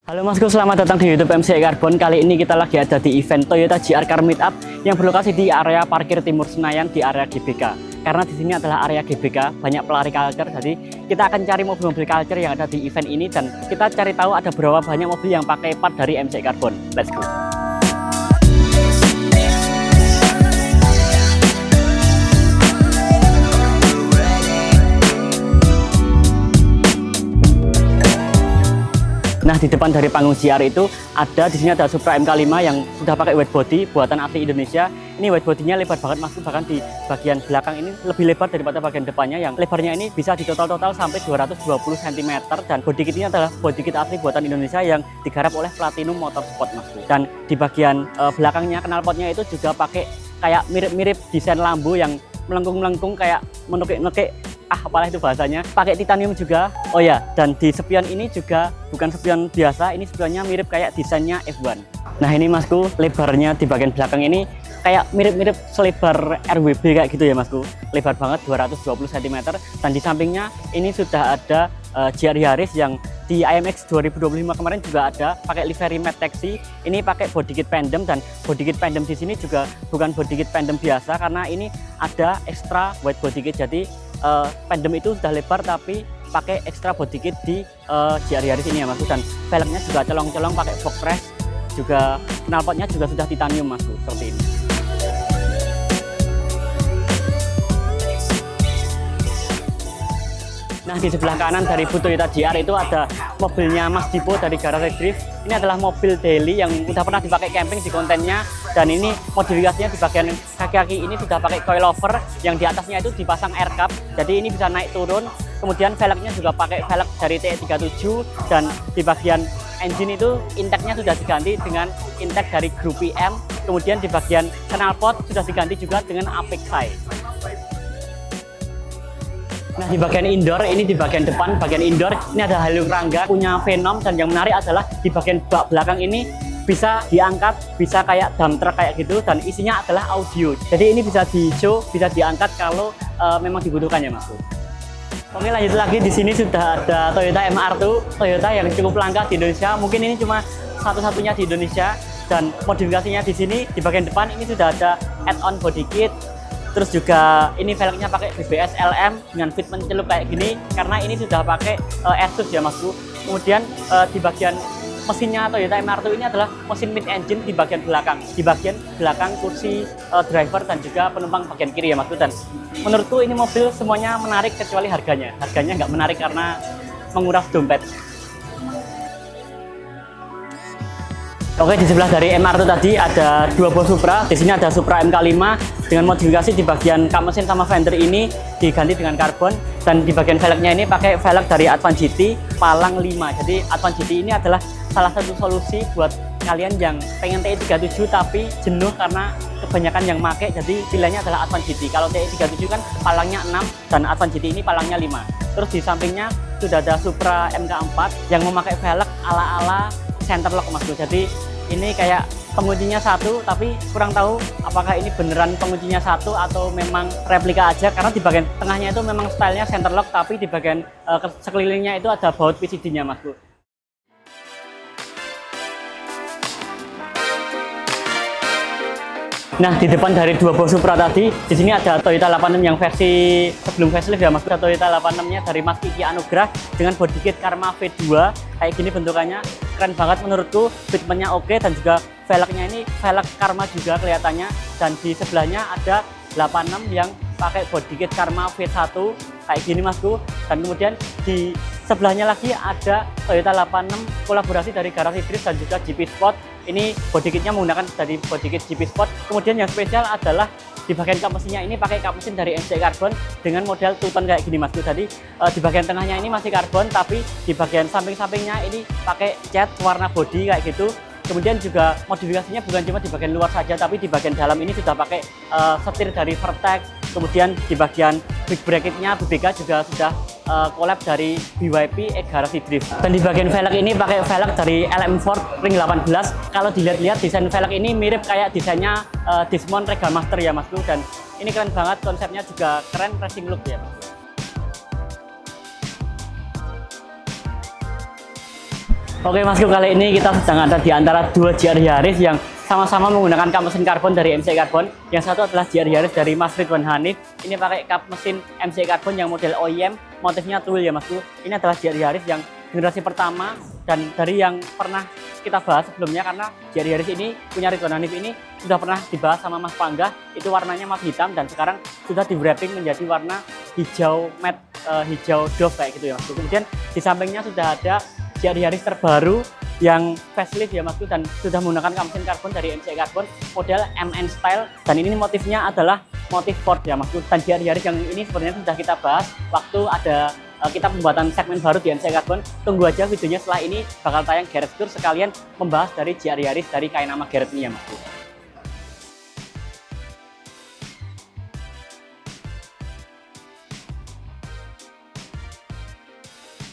Halo Masku, selamat datang di YouTube MCI Carbon. Kali ini kita lagi ada di event Toyota GR Car Meetup yang berlokasi di area parkir Timur Senayan di area GBK. Karena di sini adalah area GBK, banyak pelari culture, jadi kita akan cari mobil-mobil culture yang ada di event ini dan kita cari tahu ada berapa banyak mobil yang pakai part dari MCI Carbon. Let's go. Nah, di depan dari panggung GR itu di sini ada Supra MK5 yang sudah pakai wide body buatan asli Indonesia. Ini wide bodinya lebar banget Mas, bahkan di bagian belakang ini lebih lebar daripada bagian depannya yang lebarnya ini bisa di total sampai 220 cm dan body kit ini adalah body kit asli buatan Indonesia yang digarap oleh Platinum Motorsport Mas. Dan di bagian belakangnya knalpotnya itu juga pakai kayak mirip-mirip desain Lambo yang melengkung-melengkung kayak menekik-nekik, apalah itu bahasanya, pakai titanium juga. Oh ya, dan di spion ini juga bukan spion biasa, ini spionnya mirip kayak desainnya F1. Nah ini Masku, lebarnya di bagian belakang ini kayak mirip-mirip selebar RWB kayak gitu ya Masku, lebar banget 220 cm. Dan di sampingnya ini sudah ada GR Yaris yang di IMX 2025 kemarin juga ada pakai livery matte taxi. Ini pakai body kit pendem dan body kit pendem di sini juga bukan body kit pendem biasa karena ini ada extra wide body kit. Jadi pendem itu sudah lebar tapi pakai extra body kit di GR Yaris ini ya Mas. Dan velgnya juga colong-colong pakai fog press, juga knalpotnya juga sudah titanium Mas, seperti ini. Nah, di sebelah kanan dari Toyota GR itu ada mobilnya Mas Dipo dari Garage Drift. Ini adalah mobil daily yang udah pernah dipakai camping di kontennya, dan ini modifikasinya di bagian kaki-kaki ini sudah pakai coilover yang di atasnya itu dipasang air cup. Jadi ini bisa naik turun. Kemudian velgnya juga pakai velg dari TE37 dan di bagian engine itu intake-nya sudah diganti dengan intake dari Group PM. Kemudian di bagian knalpot sudah diganti juga dengan Apexi. Nah, di bagian indoor, ini di bagian depan, bagian indoor, ini ada Halo Rangga punya Venom, dan yang menarik adalah di bagian bak belakang ini bisa diangkat, bisa kayak dump truck kayak gitu, dan isinya adalah audio. Jadi ini bisa di-show, bisa diangkat kalau memang dibutuhkan ya Mas. Oke, lanjut lagi, di sini sudah ada Toyota MR2, Toyota yang cukup langka di Indonesia. Mungkin ini cuma satu-satunya di Indonesia, dan modifikasinya di sini di bagian depan ini sudah ada add-on body kit. Terus juga ini velgnya pakai BBS LM dengan fitment celup kayak gini karena ini sudah pakai Asus ya Masku. Kemudian di bagian mesinnya Toyota MR2 ini adalah mesin mid engine di bagian belakang. Di bagian belakang kursi driver dan juga penumpang bagian kiri ya Masku. Dan menurutku ini mobil semuanya menarik kecuali harganya. Harganya nggak menarik karena menguras dompet. Oke, di sebelah dari MR2 tadi ada dua buah Supra. Di sini ada Supra MK5 dengan modifikasi di bagian kap mesin sama fender ini diganti dengan karbon, dan di bagian velgnya ini pakai velg dari Advan GT palang 5. Jadi Advan GT ini adalah salah satu solusi buat kalian yang pengen TE37 tapi jenuh karena kebanyakan yang make, jadi pilihannya adalah Advan GT. Kalau TE37 kan palangnya 6 dan Advan GT ini palangnya 5. Terus di sampingnya sudah ada Supra MK4 yang memakai velg ala-ala center lock Mas. Jadi ini kayak penguncinya satu, tapi kurang tahu apakah ini beneran penguncinya satu atau memang replika aja, karena di bagian tengahnya itu memang stylenya center lock, tapi di bagian sekelilingnya itu ada baut PCD-nya Mas. Nah, di depan dari dua buah Supra tadi, di sini ada Toyota 86 yang versi sebelum facelift ya Mas. Ada Toyota 86-nya dari Mas Kiki Anugrah dengan body kit Karma V2. Kayak gini bentukannya, keren banget menurutku. Fitmentnya oke, dan juga velgnya ini velg Karma juga kelihatannya. Dan di sebelahnya ada 86 yang pakai body kit Karma V1 kayak gini Masku. Dan kemudian di sebelahnya lagi ada Toyota 86 kolaborasi dari Garage Drift dan juga GP Sport. Ini body kitnya menggunakan dari body kit GP Sport. Kemudian yang spesial adalah di bagian kap mesinnya ini pakai kap mesin dari MCI Carbon dengan model two-tone kayak gini Mas. Jadi di bagian tengahnya ini masih karbon, tapi di bagian samping-sampingnya ini pakai cat warna body kayak gitu. Kemudian juga modifikasinya bukan cuma di bagian luar saja, tapi di bagian dalam ini sudah pakai setir dari Vertex. Kemudian di bagian big bracketnya BBK juga sudah collab dari BYP Garage Drift. Dan di bagian velg ini pakai velg dari LM Ford Ring 18. Kalau dilihat-lihat desain velg ini mirip kayak desainnya Dismount Regal Master ya Mas. Dan ini keren banget, konsepnya juga keren, racing look ya Mas. Oke Masku, kali ini kita sedang ada di antara dua GR Yaris yang sama-sama menggunakan kap mesin karbon dari MCI Karbon. Yang satu adalah GR Yaris dari Mas Ridwan Hanif. Ini pakai kap mesin MCI Karbon yang model OEM, motifnya twill ya Masku. Ini adalah GR Yaris yang generasi pertama dan dari yang pernah kita bahas sebelumnya, karena GR Yaris ini punya Ridwan Hanif ini sudah pernah dibahas sama Mas Panggah. Itu warnanya mat hitam dan sekarang sudah di wrapping menjadi warna hijau matte, hijau dove kayak gitu ya Masku. Kemudian di sampingnya sudah ada GR Yaris terbaru yang facelift ya Masku, dan sudah menggunakan kap mesin karbon dari MCI Karbon model MN Style, dan ini motifnya adalah motif Ford ya Masku. Dan GR Yaris yang ini sebenarnya sudah kita bahas waktu ada kita pembuatan segmen baru di MCI Karbon. Tunggu aja videonya, setelah ini bakal tayang garage tour sekalian membahas dari GR Yaris dari kain nama garage ini ya Masku.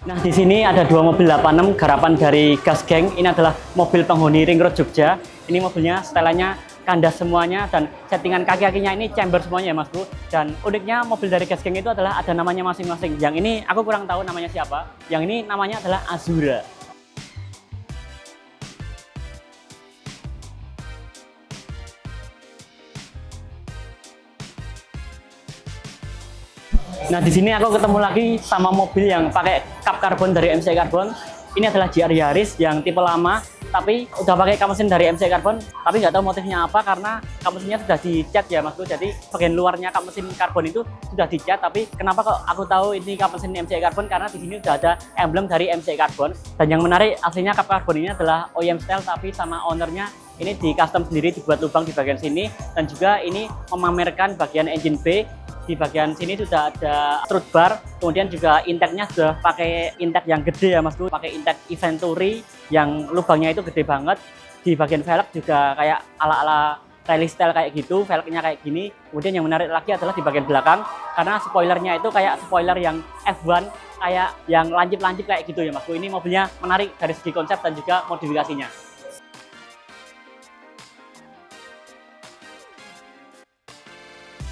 Nah, di sini ada dua mobil 86 garapan dari Gas Gang. Ini adalah mobil penghuni Ring Road Jogja. Ini mobilnya setelannya kandas semuanya dan settingan kaki-kakinya ini chamber semuanya ya Mas Bro. Dan uniknya mobil dari Gas Gang itu adalah ada namanya masing-masing. Yang ini aku kurang tahu namanya siapa. Yang ini namanya adalah Azura. Nah, di sini aku ketemu lagi sama mobil yang pakai kap karbon dari MCI Karbon. Ini adalah GR Yaris yang tipe lama, tapi udah pakai kap mesin dari MCI Karbon, tapi nggak tahu motifnya apa karena kap mesinnya sudah dicat ya Mas Bro. Jadi bagian luarnya kap mesin karbon itu sudah dicat, tapi kenapa kok aku tahu ini kap mesin MCI Karbon? Karena di sini sudah ada emblem dari MCI Karbon. Dan yang menarik, aslinya kap karbon ini adalah OEM style, tapi sama ownernya ini di custom sendiri, dibuat lubang di bagian sini, dan juga ini memamerkan bagian engine bay. Di bagian sini sudah ada strut bar, kemudian juga intake-nya sudah pakai intake yang gede ya Mas Bro, pakai intake Eventuri yang lubangnya itu gede banget. Di bagian velg juga kayak ala-ala rally style kayak gitu, velgnya kayak gini. Kemudian yang menarik lagi adalah di bagian belakang, karena spoilernya itu kayak spoiler yang F1, kayak yang lancip-lancip kayak gitu ya Mas Bro. Ini mobilnya menarik dari segi konsep dan juga modifikasinya.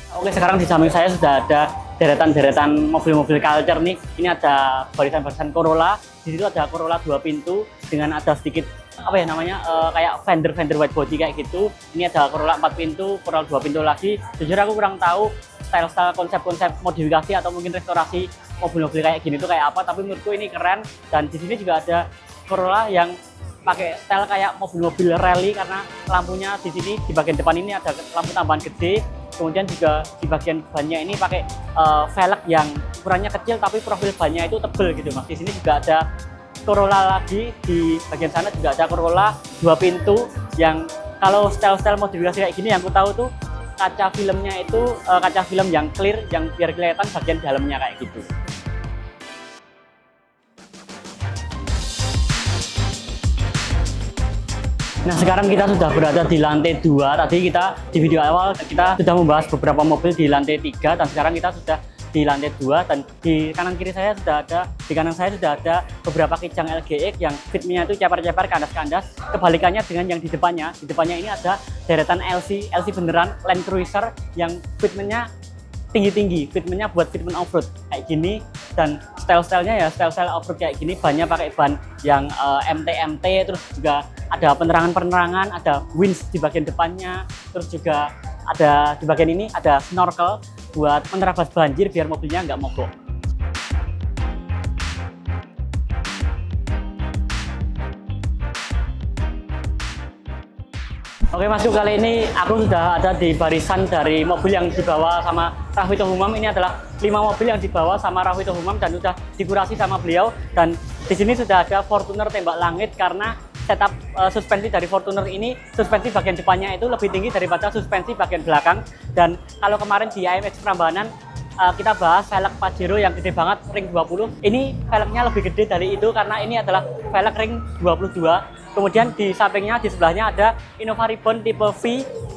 Oke, sekarang di samping saya sudah ada deretan-deretan mobil-mobil culture nih. Ini ada barisan-barisan Corolla. Di situ ada Corolla 2 pintu dengan ada sedikit apa ya namanya, kayak fender white body kayak gitu. Ini ada Corolla 4 pintu, Corolla 2 pintu lagi. Jujur aku kurang tahu style-style konsep-konsep modifikasi atau mungkin restorasi mobil-mobil kayak gini tuh kayak apa, tapi menurutku ini keren. Dan di sini juga ada Corolla yang pakai style kayak mobil-mobil rally, karena lampunya di sini di bagian depan ini ada lampu tambahan gede. Kemudian juga di bagian bannya ini pakai velg yang ukurannya kecil tapi profil bannya itu tebel gitu Mas. Di sini juga ada Corolla lagi, di bagian sana juga ada Corolla 2 pintu yang kalau style-style modifikasi kayak gini yang aku tahu tuh kaca filmnya itu kaca film yang clear, yang biar kelihatan bagian dalamnya kayak gitu. Nah, sekarang kita sudah berada di lantai 2. Tadi kita di video awal kita sudah membahas beberapa mobil di lantai 3, dan sekarang kita sudah di lantai 2, dan di kanan saya sudah ada beberapa kijang LGX yang fitnya itu ceper-ceper, kandas-kandas. Kebalikannya dengan yang di depannya. Di depannya ini ada deretan LC beneran Land Cruiser yang fitmentnya tinggi-tinggi, fitmentnya buat fitment off-road kayak gini, dan style-stylenya ya style-style off-road kayak gini. Bannya pakai ban yang MT, terus juga ada penerangan-penerangan, ada winch di bagian depannya, terus juga ada di bagian ini ada snorkel buat menerabas banjir biar mobilnya nggak mogok. Oke Mas, kali ini aku sudah ada di barisan dari mobil yang dibawa sama Rafito Humam. Ini adalah 5 mobil yang dibawa sama Rafito Humam dan sudah dikurasi sama beliau. Dan di sini sudah ada Fortuner tembak langit, karena setup suspensi dari Fortuner ini, suspensi bagian depannya itu lebih tinggi daripada suspensi bagian belakang. Dan kalau kemarin di AMX Prambanan kita bahas velg Pajero yang gede banget, ring 20. Ini velgnya lebih gede dari itu karena ini adalah velg ring 22. Kemudian di sampingnya, di sebelahnya ada Innova Ribbon tipe V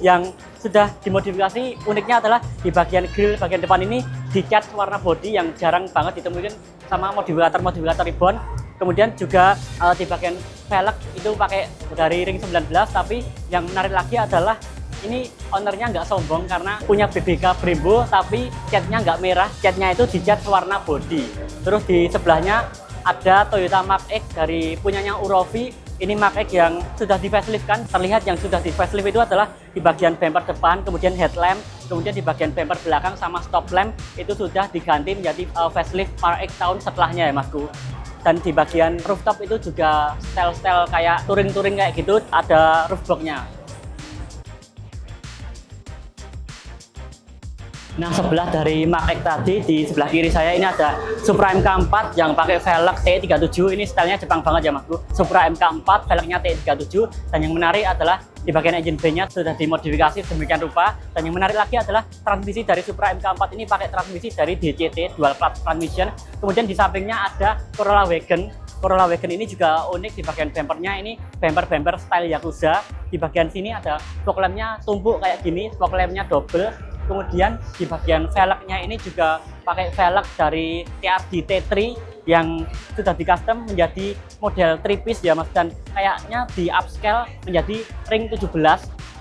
yang sudah dimodifikasi. Uniknya adalah di bagian grill bagian depan ini dicat warna body yang jarang banget ditemukan sama modifikator Ribbon. Kemudian juga di bagian velg itu pakai dari ring 19, tapi yang menarik lagi adalah ini ownernya nggak sombong karena punya BBK Brembo, tapi catnya nggak merah, catnya itu dicat warna body. Terus di sebelahnya ada Toyota Mark X dari punyanya Urovi. Ini Mark X yang sudah di facelift kan. Terlihat yang sudah di facelift itu adalah di bagian bumper depan, kemudian headlamp, kemudian di bagian bumper belakang sama stop lamp itu sudah diganti menjadi facelift Mark X tahun setelahnya ya Masku. Dan di bagian rooftop itu juga style-style kayak touring-touring kayak gitu, ada roof box-nya. Nah, sebelah dari Mark X tadi, di sebelah kiri saya ini ada Supra MK4 yang pakai velg T37. Ini stylenya Jepang banget ya Masku. Supra MK4, velgnya T37. Dan yang menarik adalah di bagian engine bay-nya sudah dimodifikasi sedemikian rupa. Dan yang menarik lagi adalah transmisi dari Supra MK4 ini pakai transmisi dari DCT, Dual Clutch Transmission. Kemudian di sampingnya ada Corolla Wagon. Corolla Wagon ini juga unik. Di bagian bumpernya ini bumper style Yakuza. Di bagian sini ada fog lamp-nya tumpuk kayak gini, fog lamp-nya double. Kemudian di bagian velgnya ini juga pakai velg dari TRD T3 yang sudah di custom menjadi model 3-piece ya Mas, dan kayaknya di upscale menjadi ring 17.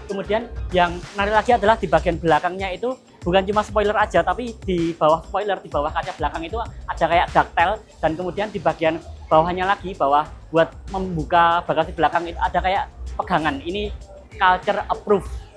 Kemudian yang menarik lagi adalah di bagian belakangnya itu bukan cuma spoiler aja, tapi di bawah spoiler, di bawah kaca belakang itu ada kayak ductile, dan kemudian di bagian bawahnya lagi, bawah buat membuka bagasi belakang itu ada kayak pegangan. Ini culture approved.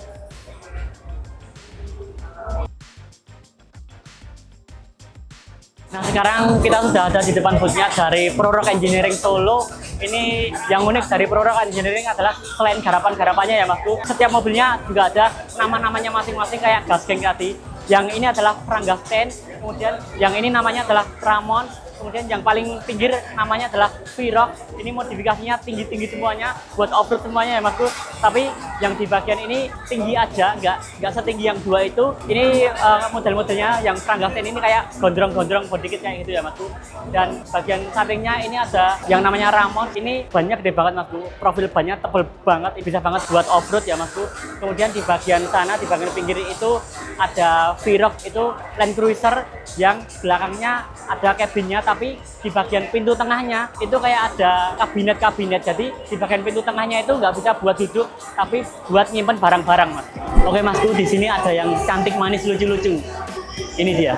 Nah, sekarang kita sudah ada di depan booth-nya dari Prorock Engineering Solo. Ini yang unik dari Prorock Engineering adalah selain garapan-garapannya ya Masku, setiap mobilnya juga ada nama-namanya masing-masing kayak Gasgeng tadi. Yang ini adalah Pranggasten, kemudian yang ini namanya adalah Ramon, kemudian yang paling pinggir namanya adalah V-Rock. Ini modifikasinya tinggi-tinggi semuanya, buat off-road semuanya ya Masku. Tapi yang di bagian ini tinggi aja, nggak setinggi yang dua itu. Ini model-modelnya yang Pranggasten ini kayak gondrong-gondrong dikit kayak gitu ya Masku. Dan bagian sampingnya ini ada yang namanya Ramon. Ini bannya gede banget Masku, profil bannya tebel banget, bisa banget buat off-road ya Masku. Kemudian di bagian sana, di bagian pinggir itu ada V-Rock, itu Land Cruiser yang belakangnya ada cabinnya, tapi di bagian pintu tengahnya itu kayak ada kabinet-kabinet. Jadi di bagian pintu tengahnya itu nggak bisa buat duduk, tapi buat nyimpen barang-barang Mas. Oke Masku, di sini ada yang cantik, manis, lucu-lucu. Ini dia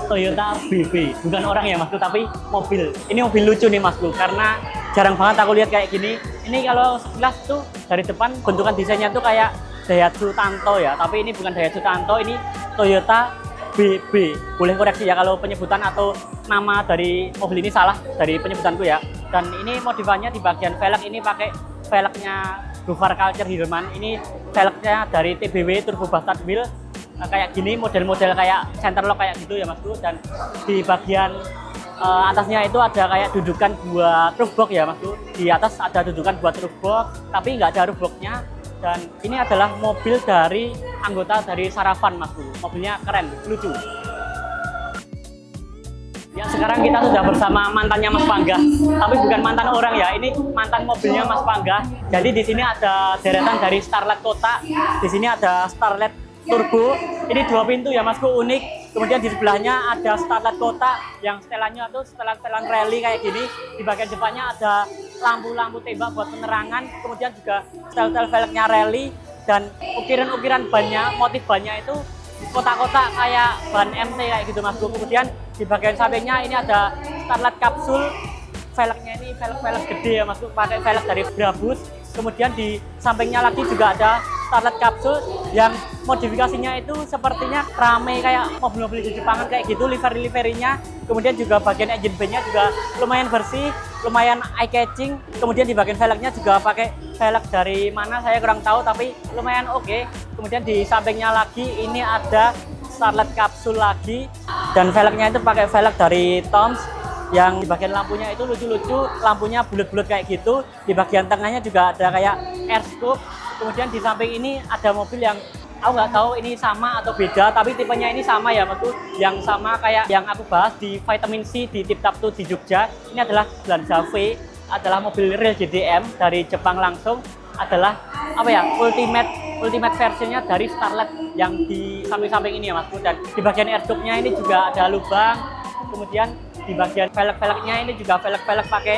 Toyota BB, bukan orang ya Masku, tapi mobil. Ini mobil lucu nih Masku, karena jarang banget aku lihat kayak gini. Ini kalau sekilas tuh dari depan bentukan desainnya tuh kayak Daihatsu Tanto ya, tapi ini bukan Daihatsu Tanto, ini Toyota BB. Boleh koreksi ya kalau penyebutan atau nama dari mobil ini salah dari penyebutanku ya. Dan ini modifannya di bagian velg ini pakai velgnya Gofar Culture Hirman. Ini velgnya dari TBW Turbo Bastard Wheel. Kayak gini, model-model kayak center lock kayak gitu ya Masku. Dan di bagian atasnya itu ada kayak dudukan buat roof box ya Masku. Di atas ada dudukan buat roof box, tapi nggak ada roof box-nya. Dan ini adalah mobil dari anggota dari Saravan Masku. Mobilnya keren, lucu. Ya, sekarang kita sudah bersama mantannya Mas Pangga, tapi bukan mantan orang ya, ini mantan mobilnya Mas Pangga. Jadi di sini ada deretan dari Starlet Kota, di sini ada Starlet Turbo. Ini 2 pintu ya Masku, unik. Kemudian di sebelahnya ada Starlet Kota yang setelannya tuh setelan rally kayak gini. Di bagian depannya ada lampu-lampu tembak buat penerangan. Kemudian juga setel velgnya rally, dan ukiran-ukiran bannya, motif bannya itu kotak-kotak kayak ban MC kayak gitu Masku. Kemudian di bagian sampingnya ini ada Starlet Capsule. Velgnya ini velg gede ya Masku, pakai velg dari Brabus. Kemudian di sampingnya lagi juga ada Starlet Capsule yang modifikasinya itu sepertinya rame kayak mobil-mobil di Jepangan kayak gitu, livery-liverinya. Kemudian juga bagian engine bay-nya juga lumayan bersih, lumayan eye-catching. Kemudian di bagian velgnya juga pakai velg dari mana saya kurang tahu, tapi lumayan oke. Kemudian di sampingnya lagi ini ada Starlet Capsule lagi, dan velgnya itu pakai velg dari Toms. Yang di bagian lampunya itu lucu-lucu, lampunya bulat-bulat kayak gitu. Di bagian tengahnya juga ada kayak air scoop. Kemudian di samping ini ada mobil yang aku nggak tahu ini sama atau beda, tapi tipenya ini sama ya Mas. Yang sama kayak yang aku bahas di Vitamin C di Tip Top 2 di Jogja. Ini adalah Glanza V, adalah mobil real JDM dari Jepang langsung. Adalah apa ya, ultimate versionnya dari Starlet yang di samping-samping ini ya Mas. Dan di bagian air scoop-nya ini juga ada lubang. Kemudian di bagian velg-velgnya ini juga velg-velg pakai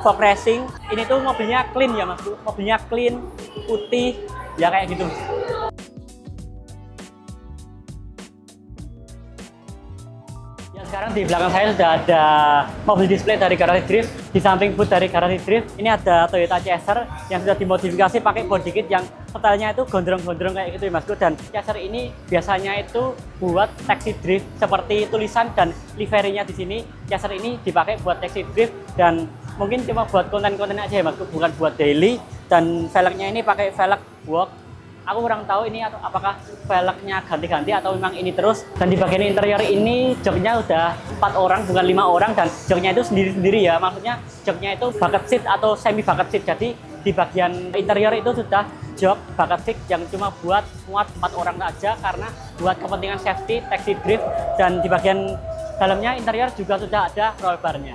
fog racing. Ini tuh mobilnya clean ya Mas, mobilnya clean, putih, ya kayak gitu. Ya, sekarang Sekarang di belakang saya sudah ada mobil display dari Garage Drift. Di samping booth dari Garage Drift, ini ada Toyota Chaser yang sudah dimodifikasi pakai body kit yang stylenya itu gondrong-gondrong kayak gitu ya Masku. Dan Chaser ini biasanya itu buat taxi drift seperti tulisan dan liverynya di sini. Chaser ini dipakai buat taxi drift dan mungkin cuma buat konten-konten aja ya Masku, bukan buat daily. Dan velgnya ini pakai velg walk. Aku kurang tahu ini atau apakah velgnya ganti-ganti atau memang ini terus. Dan di bagian interior ini joknya udah 4 orang bukan 5 orang dan joknya itu sendiri-sendiri ya. Maksudnya joknya itu bucket seat atau semi bucket seat. Jadi di bagian interior itu sudah jok bucket seat yang cuma buat muat 4 orang saja karena buat kepentingan safety, taxi drift. Dan di bagian dalamnya interior juga sudah ada roll bar-nya.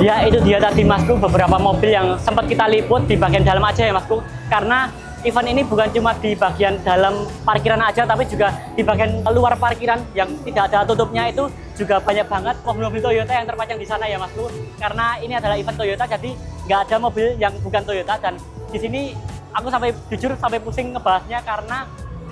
Ya itu dia tadi Masku beberapa mobil yang sempat kita liput di bagian dalam aja ya Masku. Karena event ini bukan cuma di bagian dalam parkiran aja tapi juga di bagian luar parkiran yang tidak ada tutupnya itu juga banyak banget mobil-mobil Toyota yang terpajang di sana ya Masku. Karena ini adalah event Toyota jadi nggak ada mobil yang bukan Toyota dan di sini aku jujur sampai pusing ngebahasnya karena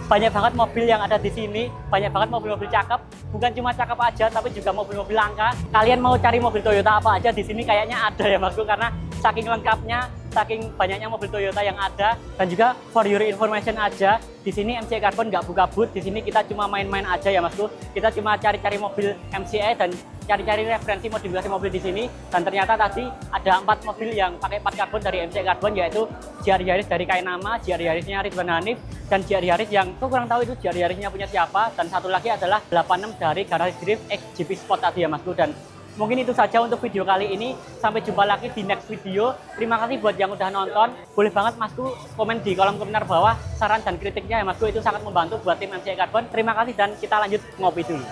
banyak banget mobil yang ada di sini, banyak banget mobil-mobil cakep. Bukan cuma cakep aja, tapi juga mobil-mobil langka. Kalian mau cari mobil Toyota apa aja di sini kayaknya ada ya Masku, karena saking lengkapnya, saking banyaknya mobil Toyota yang ada. Dan juga for your information aja, di sini MCI Carbon nggak buka booth. Di sini kita cuma main-main aja ya Masku. Kita cuma cari-cari mobil MCI dan cari-cari referensi modifikasi mobil di sini. Dan ternyata tadi ada 4 mobil yang pakai plat karbon dari MCI Carbon, yaitu GR Yaris dari Kainama, GR Yarisnya Ridwan Hanif, dan GR Yaris yang aku kurang tahu itu GR Yarisnya punya siapa. Dan satu lagi adalah 86 dari Garage Drift X GP Sport tadi ya Masku. Dan mungkin itu saja untuk video kali ini. Sampai jumpa lagi di next video. Terima kasih buat yang udah nonton. Boleh banget Masku komen di kolom komentar bawah saran dan kritiknya ya Masku. Itu sangat membantu buat tim MCI Carbon. Terima kasih dan kita lanjut ngopi dulu.